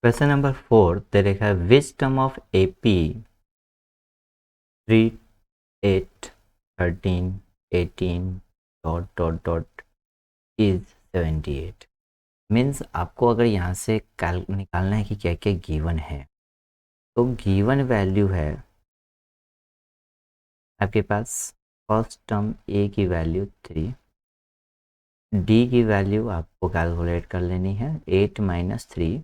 Question number 4 दे रखा है which term of AP 3, 8, 13, 18 dot is 78। Means आपको अगर यहाँ से निकालना है कि क्या क्या गिवन है, तो गिवन वैल्यू है आपके पास फर्स्ट टर्म A की वैल्यू 3, D की वैल्यू आपको कैलकुलेट कर लेनी है 8 माइनस 3।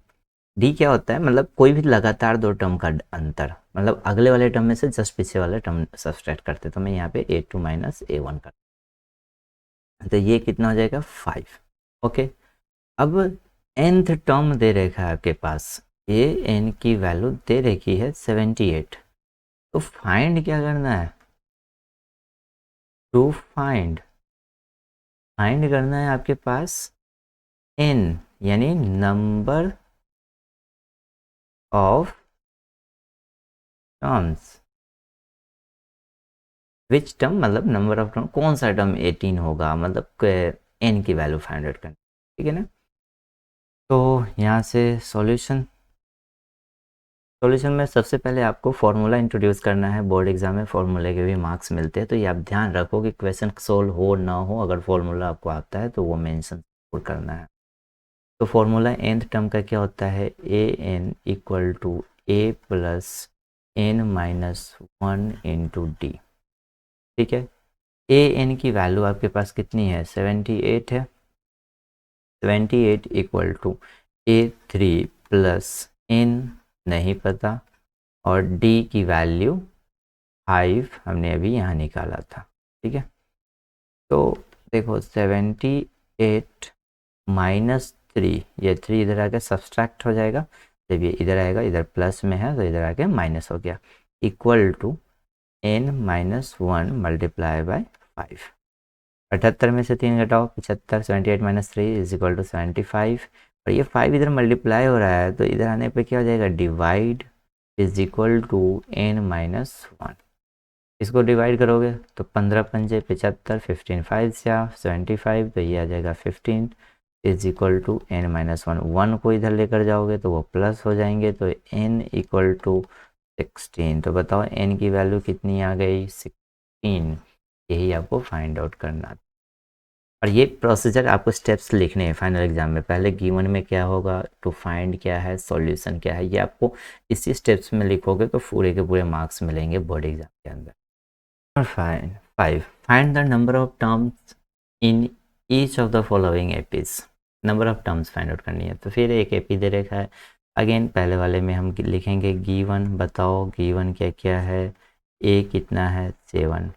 डी क्या होता है, मतलब कोई भी लगातार दो टर्म का अंतर, मतलब अगले वाले टर्म में से जस्ट पीछे वाले टर्म सब्सट्रैक्ट करते, तो मैं यहाँ पे A2 माइनस A1 कर, तो ये कितना हो जाएगा 5। ओके, अब nth टर्म दे रखा है आपके पास, ए एन की वैल्यू दे रखी है 78। तो फाइंड क्या करना है, टू फाइंड करना है आपके पास n, यानी number of terms. Which term मतलब नंबर ऑफ टर्म, कौन सा टर्म 18 होगा, मतलब एन की वैल्यू फाइंड आउट करनी, ठीक है ना। तो यहाँ से सॉल्यूशन में सबसे पहले आपको फॉर्मूला इंट्रोड्यूस करना है। बोर्ड एग्जाम में फॉर्मूले के भी मार्क्स मिलते हैं, तो ये आप ध्यान रखो कि क्वेश्चन सोल्व हो ना हो, अगर फॉर्मूला आपको आता है तो वो मेंशन करना है। तो फॉर्मूला nth टर्म का क्या होता है, A N equal to A plus N minus 1 into D, ठीक है। ए एन की वैल्यू आपके पास कितनी है, 78 है। 78 equal to A3 plus N नहीं पता, और डी की वैल्यू 5 हमने अभी यहाँ निकाला था, ठीक है। तो देखो 78 माइनस 3, ये 3 इधर आके सब्सट्रैक्ट हो जाएगा, जब ये इधर आएगा, इधर प्लस में है तो इधर आके माइनस हो गया, equal to n minus 1 multiply by 5। 78 में से 3 घटाओ 75, 78 माइनस 3 इज इक्वल टू 75, और ये 5 इधर मल्टीप्लाई हो रहा है तो इधर आने पे क्या हो जाएगा, divide is equal to n minus 1। इसको डिवाइड करोगे तो 15 पंजे 75, 15 5 से 75, तो ये आ जाएगा 15 is equal to n minus 1। 1 को इधर लेकर जाओगे तो वो प्लस हो जाएंगे, तो n इक्वल टू 16। तो बताओ n की वैल्यू कितनी आ गई, 16। यही आपको फाइंड आउट करना था, और ये प्रोसीजर आपको स्टेप्स लिखने हैं फाइनल एग्जाम में। पहले गिवन में क्या होगा, टू फाइंड क्या है, सॉल्यूशन क्या है, ये आपको इसी स्टेप्स में लिखोगे तो पूरे के पूरे मार्क्स मिलेंगे बोर्ड एग्जाम के अंदर। Find the number of terms in each of the following APs. Number of terms find out करनी है, तो फिर एक एपी दे रखा है। अगेन पहले वाले में हम लिखेंगे गिवन, बताओ गिवन क्या क्या है। ए कितना है 7,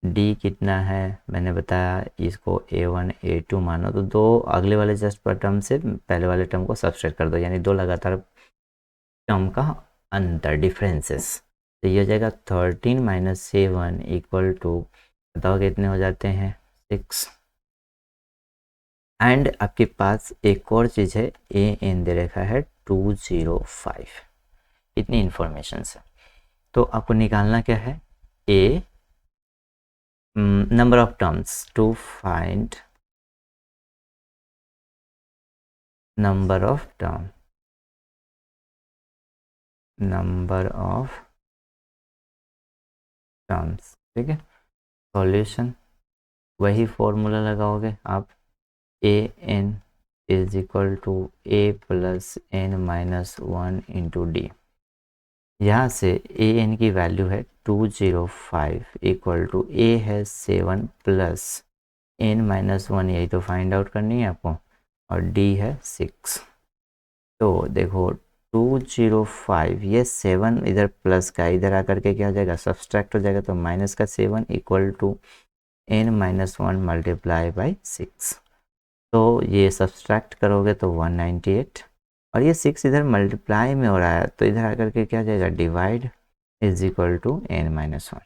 डी कितना है, मैंने बताया इसको A1 A2 मानो, तो दो अगले वाले जस्ट पर टर्म से पहले वाले टर्म को सब्सट्रैक्ट कर दो, यानी दो लगातार टर्म का अंतर, डिफरेंसेस। तो ये हो जाएगा 13 माइनस 7 इक्वल टू, बताओ कितने हो जाते हैं 6। एंड आपके पास एक और चीज़ है, ए एन दे रखा है 205। इतनी इंफॉर्मेशन है, तो आपको निकालना क्या है, ए number of terms, to find number of terms, ठीक है। सॉल्यूशन वही फॉर्मूला लगाओगे आप, A N is equal to A plus N minus 1 into D. यहाँ से ए एन की वैल्यू है 205 इक्वल टू ए है 7 प्लस एन माइनस 1, यही तो फाइंड आउट करनी है आपको, और डी है 6। तो देखो 205, ये 7 इधर प्लस का, इधर आकर के क्या हो जाएगा, सब्सट्रैक्ट हो जाएगा, तो माइनस का 7 equal to n minus 1 multiply by 6। तो ये सब्सट्रैक्ट करोगे तो 198, और ये 6 इधर मल्टीप्लाई में हो रहा है तो इधर आकर के क्या हो जाएगा, divide is equal to n minus 1।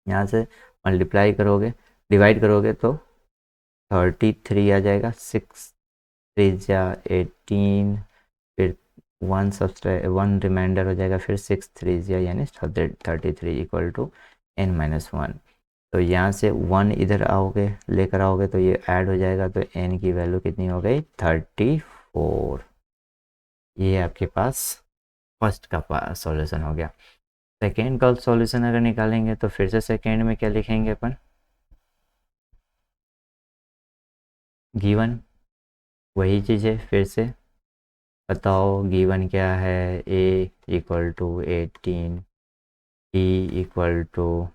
यहाँ से मल्टीप्लाई करोगे, डिवाइड करोगे तो 33 आ जाएगा, 6 3 जा 18, फिर 1 रिमाइंडर हो जाएगा, फिर 6 3 जा यानी 33 इक्वल टू n माइनस 1। तो यहाँ से 1 इधर आओगे, लेकर आओगे तो ये ऐड हो जाएगा, तो n की वैल्यू कितनी हो गई 34। ये आपके पास फर्स्ट का सॉल्यूशन हो गया। सेकेंड का सॉल्यूशन अगर निकालेंगे तो फिर से सेकेंड में क्या लिखेंगे अपन, गिवन वही चीज़ है, फिर से बताओ गिवन क्या है, A equal to 18, D equal to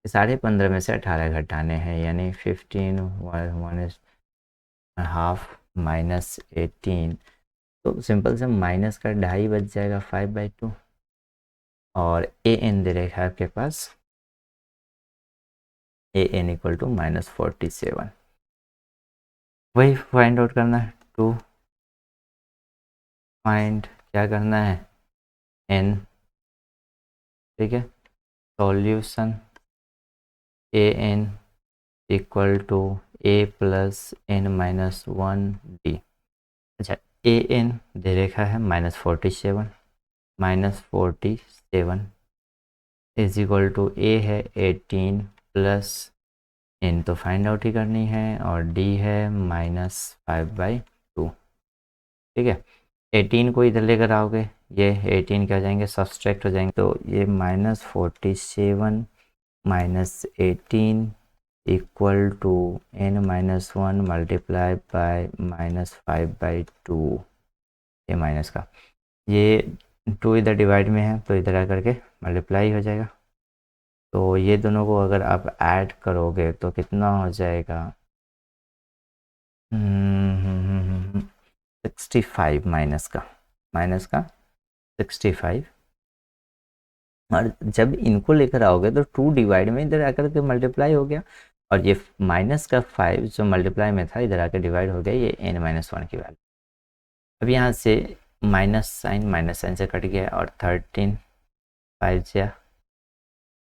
15.5 में से 18 घटाने हैं यानी 15 1 हाफ माइनस 18, तो सिंपल से माइनस का 2.5 बच जाएगा 5/2। और ए एन दे रखा है आपके पास, ए एन इक्वल टू -47, वही फाइंड आउट करना है। टू फाइंड क्या करना है, एन, ठीक है। Solution a N equal to A plus N minus 1 d. अच्छा, ए एन दे रखा है -47, -47 इज इक्वल टू ए है 18 प्लस एन तो फाइंड आउट ही करनी है, और डी है -5/2, ठीक है। 18 को इधर लेकर आओगे, ये 18 क्या हो जाएंगे, सब्सट्रैक्ट हो जाएंगे, तो ये -47 -18 equal to n-1 multiply by -5/2, ये माइनस का, ये 2 इधर डिवाइड में है तो इधर आकर के मल्टीप्लाई हो जाएगा। तो ये दोनों को अगर आप ऐड करोगे तो कितना हो जाएगा, 65 माइनस का 65। और जब इनको लेकर आओगे तो 2 डिवाइड में इधर आकर के मल्टीप्लाई हो गया, और ये माइनस का 5 जो मल्टीप्लाई में था इधर आकर डिवाइड हो गया, ये n-1 की वैल्यू। अब यहाँ से माइनस साइन से कट गया, और 13 5 जा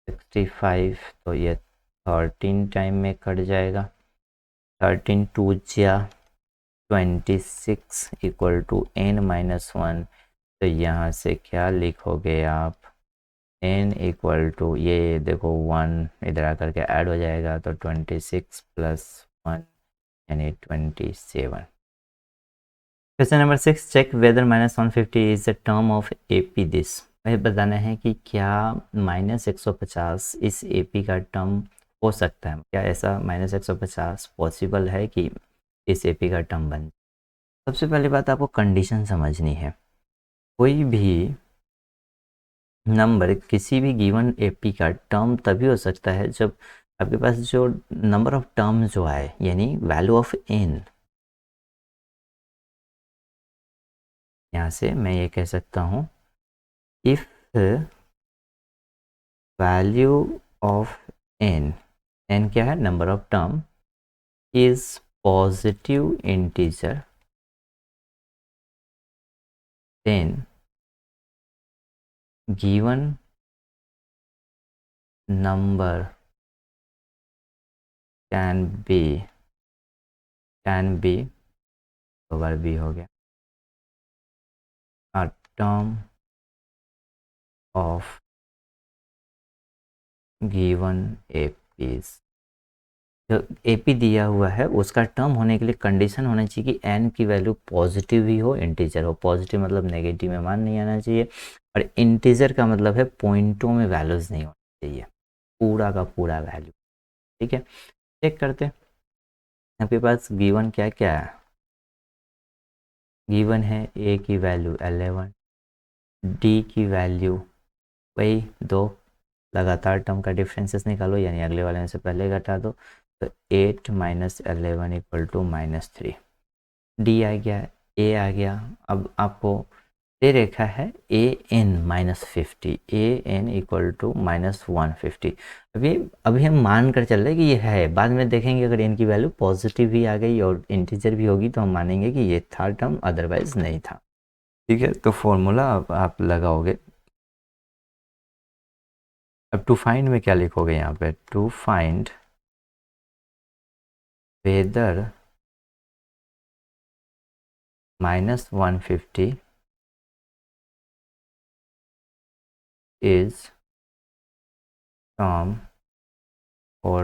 65, तो ये 13 टाइम में कट जाएगा, 13 2 जा 26 इक्वल टू n-1। तो यहाँ से क्या लिखोगे आप, n इक्वल टू, ये देखो 1 इधर आकर के ऐड हो जाएगा, तो 26 प्लस 1 यानी 27। Question number 6, check whether -150 is the term of A P this. वह बताना है कि क्या -150 इस ए पी का टर्म हो सकता है, क्या ऐसा -150 पॉसिबल है कि इस ए पी का टर्म बन। सबसे पहली बात आपको कंडीशन समझनी है, कोई भी नंबर किसी भी गिवन एपी का टर्म तभी हो सकता है जब आपके पास जो नंबर ऑफ टर्म जो आए, यानी वैल्यू ऑफ एन, यहाँ से मैं ये कह सकता हूँ, if value of n, n क्या है, number of term, is positive integer, then given number can be over be हो गया, a term of given APs। जो AP दिया हुआ है उसका टर्म होने के लिए कंडीशन होना चाहिए कि n की वैल्यू पॉजिटिव ही हो, इंटीजर हो। पॉजिटिव मतलब नेगेटिव में मान नहीं आना चाहिए, और इंटीजर का मतलब है पॉइंटों में वैल्यूज नहीं होनी चाहिए, पूरा का पूरा वैल्यू, ठीक है। चेक करते हैं, आपके पास गिवन क्या क्या है, गिवन है a की वैल्यू 11, d की वैल्यू वही 2, लगातार टर्म का डिफरेंसेस निकालो यानी अगले वाले में से पहले घटा दो, तो 8 माइनस 11 इक्वल टू -3, डी आ गया, ए आ गया। अब आपको दे रखा है A N -50, A N equal to -150। अभी हम मान कर चल रहे हैं कि ये है, बाद में देखेंगे अगर एन की वैल्यू पॉजिटिव भी आ गई और इंटीजर भी होगी तो हम मानेंगे कि ये था टर्म, अदरवाइज नहीं था, ठीक है। तो फॉर्मूला आप लगाओगे। अब टू फाइंड में क्या लिखोगे, यहाँ पे to find whether -150 is term or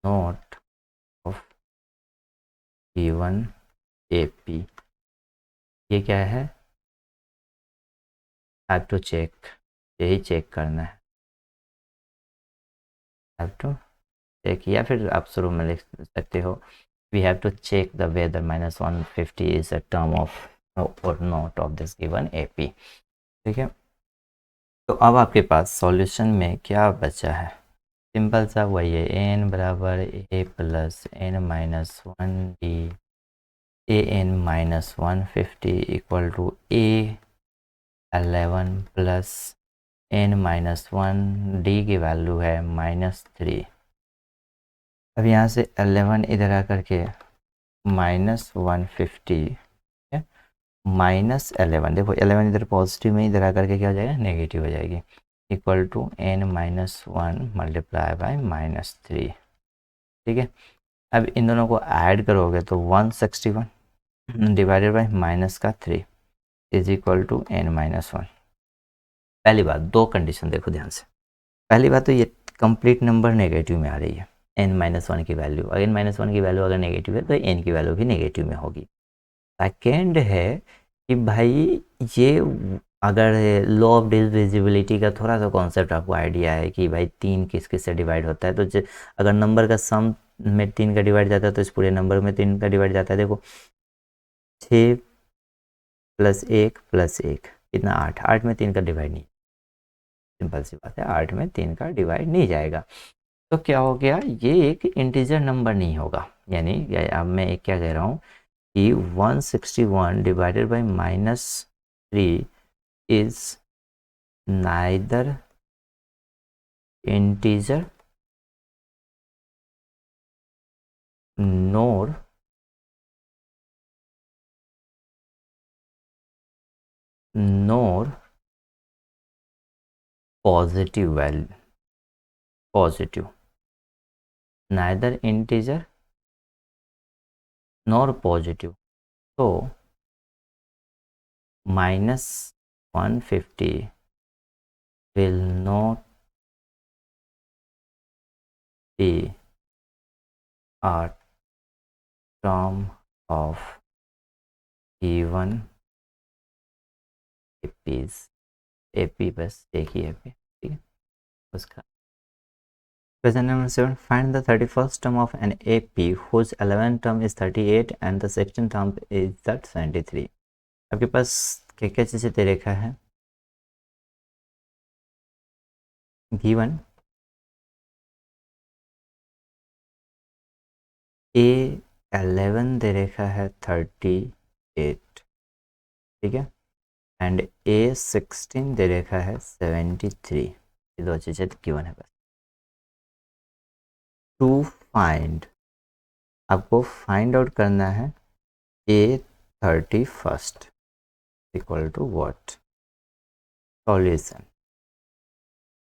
not of given AP। ये क्या है, हैव टू चेक, यही चेक करना है, हैव टू चेक, या फिर आप शुरू में लिख सकते हो we have to check whether वेदर -150 इज अ टर्म ऑफ और not of this given A P. ठीक है, तो अब आपके पास सॉल्यूशन में क्या बचा है, सिंपल सा वही है, एन बराबर A plus N minus one D A N minus 150 equal to A 11 plus N minus one, D की वैल्यू है -3। अब यहाँ से 11 इधर आकर के -150 है, -11, देखो 11 इधर पॉजिटिव में, इधर आकर के क्या हो जाएगा, नेगेटिव हो जाएगी, equal to n minus one multiply by -3। ठीक है, अब इन दोनों को ऐड करोगे तो 161 डिवाइडेड बाई माइनस का 3 is equal to n minus one. पहली बात, दो कंडीशन देखो ध्यान से, पहली बात तो ये कंप्लीट नंबर नेगेटिव में आ रही है, एन माइनस वन की वैल्यू, अगर एन माइनस वन की वैल्यू अगर नेगेटिव है तो एन की वैल्यू भी नेगेटिव में होगी। सेकेंड है कि भाई ये अगर लॉ ऑफ डिविजिबिलिटी का थोड़ा सा कॉन्सेप्ट आपको आइडिया है कि भाई तीन किस किस से डिवाइड होता है, तो अगर नंबर का सम में तीन का डिवाइड जाता है तो इस पूरे नंबर में तीन का डिवाइड जाता है। देखो 6 प्लस 1 प्लस 1 कितना, 8, 8 में तीन का डिवाइड नहीं, सिंपल सी बात है, 8 में तीन का डिवाइड नहीं जाएगा, तो क्या हो गया, ये एक इंटीजर नंबर नहीं होगा। यानी अब मैं एक क्या कह रहा हूँ कि 161 divided by -3 is neither integer NOR positive value, positive, neither integer nor positive, तो -150 will not be a term of given APs, AP बस एक ही AP, ठीक है उसका। Question number 7, find the 31st term of an AP whose 11th term is 38 and the 16th term is that 73। आपके पास क्या क्या चीज़ें दे रखा है, गिवन A11 दे रखा है 38, ठीक है, एंड A16 दे रखा है 73, ये दो चीज़ें गिवन है बस। टू फाइंड, आपको फाइंड आउट करना है A31 equal to what, solution.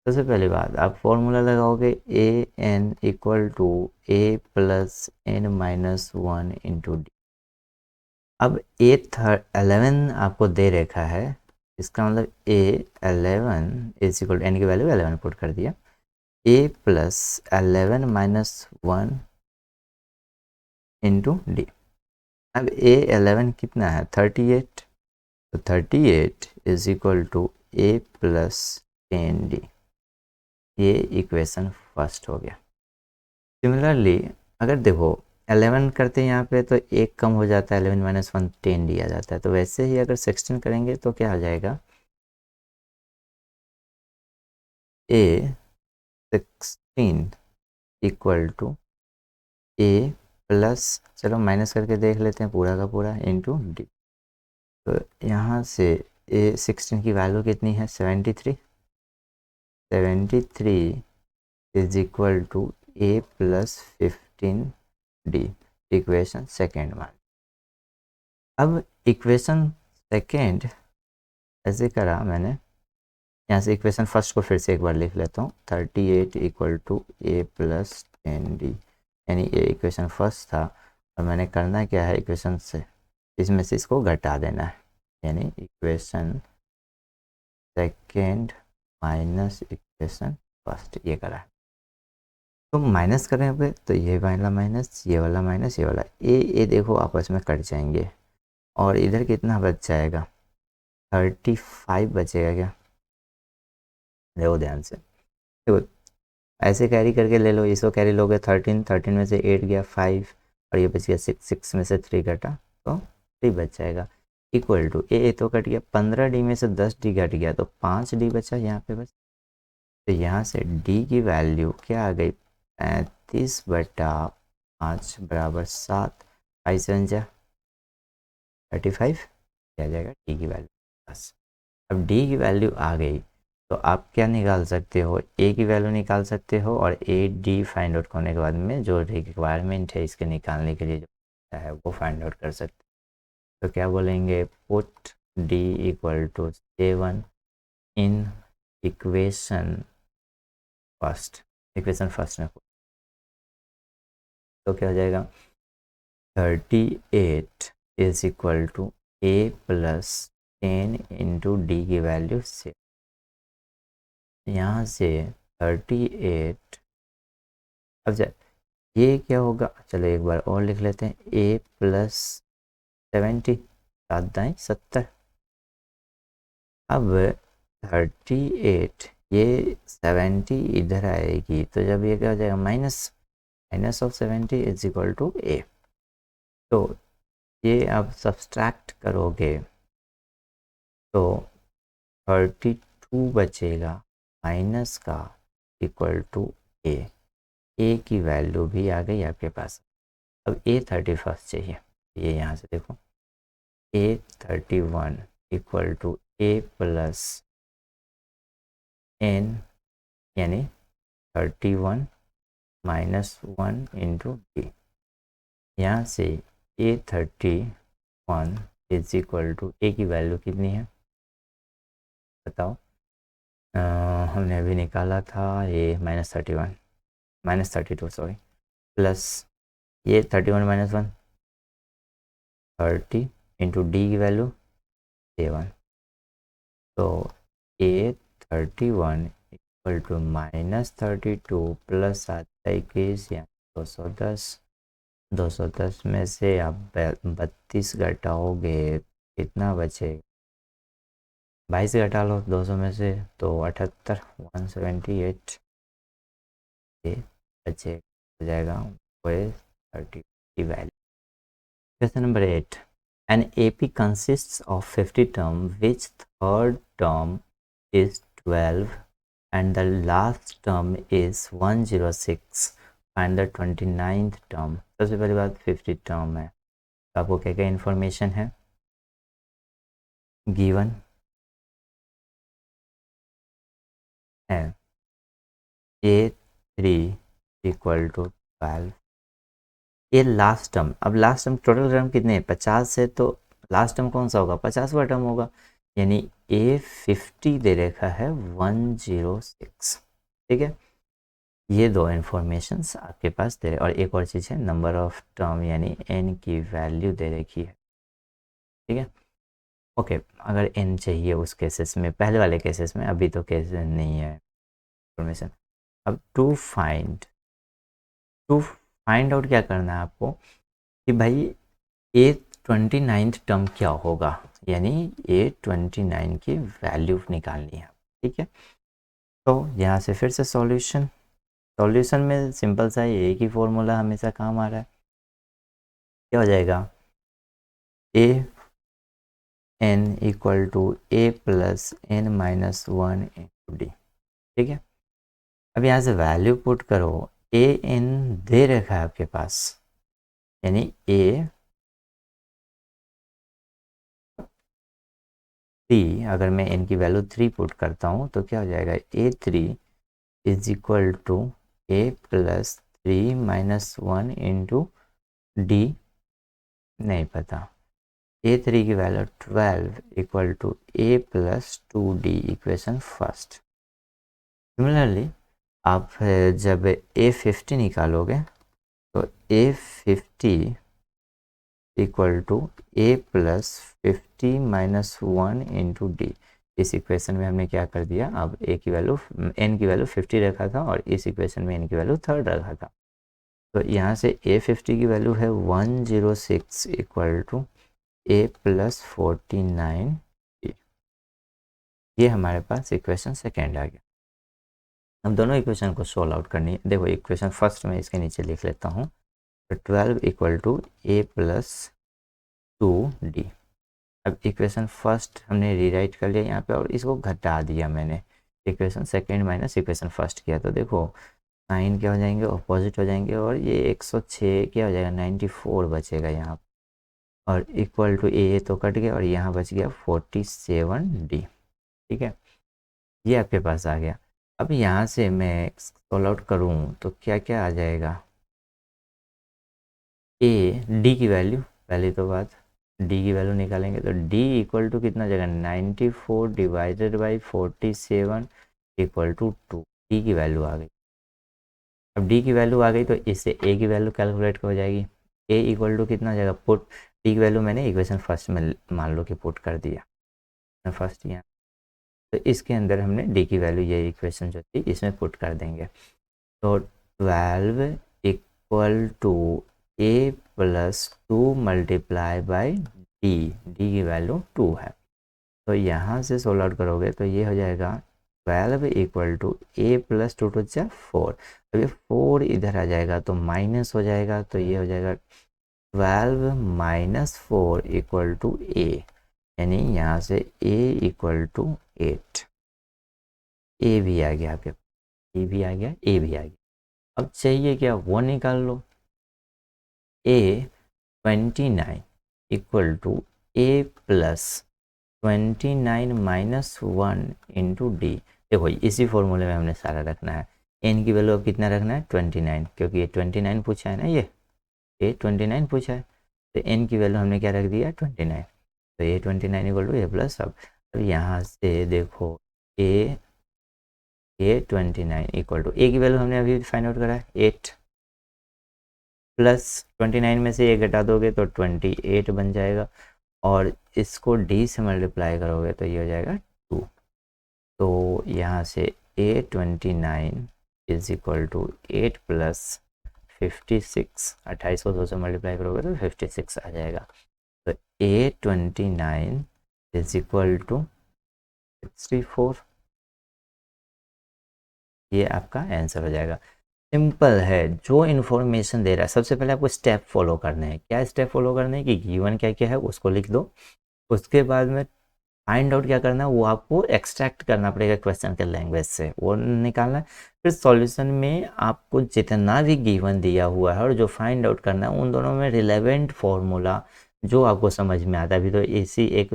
सबसे पहली बात, आप फॉर्मूला लगाओगे A N equal to A plus N minus one into D. अब A11 आपको दे रखा है, इसका मतलब A11 is equal to, N की वैल्यू 11 पुट कर दिया, A plus 11 minus one into D. अब A11 कितना है, 38, तो 38 is equal to A plus 10D, ये इक्वेशन फर्स्ट हो गया। सिमिलरली अगर देखो 11 करते हैं यहाँ पे तो एक कम हो जाता है, 11 माइनस वन 10D आ जाता है, तो वैसे ही अगर 16 करेंगे तो क्या आ जाएगा, A16 equal to A plus, चलो माइनस करके देख लेते हैं पूरा का पूरा, इंटू डी। तो यहाँ से A16 की वैल्यू कितनी है, 73, 73 is equal to A plus 15D, equation second मान। अब इक्वेशन सेकेंड ऐसे करा मैंने, यहाँ से इक्वेशन फर्स्ट को फिर से एक बार लिख लेता हूँ, 38 equal to A plus 10D, यानी ये इक्वेशन फर्स्ट था, और मैंने करना क्या है, इक्वेशन से इसमें से इसको घटा देना है, यानी equation second minus equation first, ये करा है। तो माइनस करेंगे तो ये वाला माइनस, ये वाला माइनस, ये वाला, ए देखो आपस में कट जाएंगे, और इधर कितना बच जाएगा, 35 बचेगा क्या? देखो ध्यान से, देखो ऐसे कैरी करके ले लो, इसको कैरी लोगे 13, 13 में से 8 गया 5 और ये बच गया 6, 6 में से 3 घटा तो 3 बच जाएगा। इक्वल टू ए तो कट गया, 15D में से 10D घट गया तो 5D बचा यहाँ पे बस। तो यहाँ से D की वैल्यू क्या आ गई, 35/5 बराबर 7, 5 7 35 आ जाएगा D की वैल्यू बस। अब D की वैल्यू आ गई तो आप क्या निकाल सकते हो, A की वैल्यू निकाल सकते हो और AD फाइंड आउट करने के बाद में जो रिक्वायरमेंट है इसके निकालने के लिए जो है वो फाइंड आउट कर सकते हो। तो क्या बोलेंगे, put D equal to 7 in equation first, equation first में तो क्या हो जाएगा, 38 is equal to A plus 10 into D की वैल्यू से, यहाँ से 38, अब ये क्या होगा, चलो एक बार और लिख लेते हैं, A प्लस 70, 7×9 = 70। अब 38 ये 70 इधर आएगी तो जब ये क्या हो जाएगा, minus of 70 is equal to A। तो ये आप सब्सट्रैक्ट करोगे तो 32 बचेगा माइनस का इक्वल टू ए की वैल्यू भी आ गई आपके पास। अब A31 चाहिए, ये यहाँ से देखो A31 equal to A plus n यानी 31 माइनस 1 इंटू डी। यहाँ से A31 इज इक्वल टू ए की वैल्यू कितनी है बताओ, हमने अभी निकाला था ये -31 -32 सॉरी, प्लस ये 31 माइनस 1 30 इंटू डी की वैल्यू 7। तो A31 इक्वल टू -32 प्लस 21 या 210, 210 में से आप 32 घटाओगे कितना बचेगा, 22 घटा लो 200 में से तो 78, 178 ये बचेगा, हो जाएगा वो 30 की value. Question number 8. An AP consists of 50 terms, which third term is 12 and the last term is 106. Find the 29th term. सबसे पहली बात 50 टर्म है, तो आपको क्या क्या इन्फॉर्मेशन है गिवन है, A3 इक्वल टू 12, ये लास्ट टर्म, अब लास्ट टर्म टोटल टर्म कितने हैं 50 है तो लास्ट टर्म कौन सा होगा 50वां टर्म होगा, यानी A50 दे रखा है 106। ठीक है, ये दो इन्फॉर्मेशंस आपके पास दे रहे, और एक और चीज़ है नंबर ऑफ टर्म यानी n की वैल्यू दे रखी है। ठीक है, ओके, अगर n चाहिए उस केसेस में, पहले वाले केसेस में, अभी तो केस नहीं है इन्फॉर्मेशन। अब टू फाइंड आउट क्या करना है आपको कि भाई A29 टर्म क्या होगा, यानी A29 की वैल्यू निकालनी है। ठीक है, तो यहाँ से फिर से सॉल्यूशन में सिंपल सा एक ही फॉर्मूला हमेशा काम आ रहा है, क्या हो जाएगा A(n) equal to A plus n minus 1 into D. ठीक है, अब यहाँ से वैल्यू पुट करो, A(n) दे रखा है आपके पास, यानी A3, अगर मैं n की वैल्यू 3 पुट करता हूँ तो क्या हो जाएगा A3 is equal to A plus 3 minus 1 into D, नहीं पता, A3 की वैल्यू 12 इक्वल टू A प्लस 2D इक्वेशन फर्स्ट। सिमिलरली आप जब A50 निकालोगे तो A50 equal to A plus 50 minus 1 into D. इस इक्वेशन में हमने क्या कर दिया, अब n की वैल्यू 50 रखा था और इस इक्वेशन में n की वैल्यू 3 रखा था, तो यहाँ से A50 की वैल्यू है 106 इक्वल टू A प्लस 49, ये हमारे पास इक्वेशन सेकेंड आ गया। अब दोनों इक्वेशन को सोल्व आउट करनी है। देखो इक्वेशन फर्स्ट में इसके नीचे लिख लेता हूँ, तो 12 equal to A plus 2d। अब इक्वेशन फर्स्ट हमने रीराइट कर लिया यहाँ पे और इसको घटा दिया मैंने, equation second minus equation first किया। तो देखो साइन क्या हो जाएंगे, अपोजिट हो जाएंगे, और ये 106 क्या हो जाएगा, 94 बचेगा यहाँ, और इक्वल टू ए तो कट गया और यहाँ बच गया 47d। ठीक है, ये आपके पास आ गया। अब यहाँ से मैं सॉल्व आउट करूँ तो क्या क्या आ जाएगा, ए डी की वैल्यू, पहली तो बात डी की वैल्यू निकालेंगे तो डी इक्वल टू कितना जाएगा, 94 divided by 47 equal to 2। D की वैल्यू आ गई। अब डी की वैल्यू आ गई तो इससे ए की वैल्यू कैलकुलेट हो जाएगी। ए इक्वल टू कितना जाएगा, पुट डी की वैल्यू मैंने इक्वेशन फर्स्ट में मान लो कि पुट कर दिया फर्स्ट यहाँ, तो इसके अंदर हमने डी की वैल्यू ये इक्वेशन जो थी इसमें पुट कर देंगे। तो 12 equal to A plus 2 multiply by D, D की वैल्यू 2 है। तो यहाँ से सोल्व आउट करोगे तो ये हो जाएगा 12 equal to A plus 2 two जा 4। अब ये 4 इधर आ जाएगा तो माइनस हो जाएगा, तो ये हो जाएगा 12 माइनस 4 इक्वल टू ए, यानी यहाँ से a इक्वल टू 8। ए भी आ गया आपके, ए भी आ गया, ए भी आ गया। अब चाहिए क्या, वो निकाल लो। a 29 equal to a plus 29 minus 1 into D. देखो इसी फॉर्मूले में हमने सारा रखना है। n की वैल्यू अब कितना रखना है, 29, क्योंकि ये 29 पूछा है ना, ये 29 पूछा है, तो n की वैल्यू हमने क्या रख दिया, 29। तो ये 29 इक्वल टू ए प्लस, अब यहाँ से देखो ए 29 इक्वल टू ए की वैल्यू हमने अभी फाइंड आउट करा है 8, प्लस 29 में से ये घटा दोगे तो 28 बन जाएगा, और इसको d से मल्टीप्लाई करोगे तो ये हो जाएगा 2। तो यहाँ से a29 is equal to 8 plus 56, 28 को 2 से मल्टीप्लाई करोगे तो 56 आ जाएगा। तो a29 इज इक्वल टू 64, ये आपका आंसर हो जाएगा। सिंपल है, जो इन्फॉर्मेशन दे रहा है सबसे पहले आपको स्टेप फॉलो करने हैं। क्या स्टेप फॉलो करने हैं कि गिवन क्या क्या है उसको लिख दो, उसके बाद में फाइंड आउट क्या करना है वो आपको एक्सट्रैक्ट करना पड़ेगा क्वेश्चन के लैंग्वेज से, वो निकालना है। फिर सॉल्यूशन में आपको जितना भी गिवन दिया हुआ है और जो फाइंड आउट करना है उन दोनों में रिलेवेंट फॉर्मूला जो आपको समझ में आता है। अभी तो इसी एक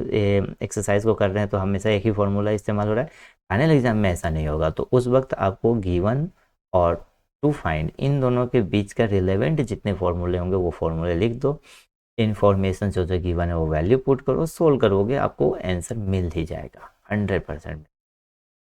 एक्सरसाइज को कर रहे हैं तो हमेशा एक ही फॉर्मूला इस्तेमाल हो रहा है, फाइनल एग्जाम में ऐसा नहीं होगा। तो उस वक्त आपको गिवन और टू फाइंड इन दोनों के बीच का रिलेवेंट जितने फॉर्मूले होंगे वो फॉर्मूले लिख दो, इन्फॉर्मेशन जो जो गिवन है वो वैल्यू पुट करो, सोल्व करोगे आपको आंसर मिल ही जाएगा 100%।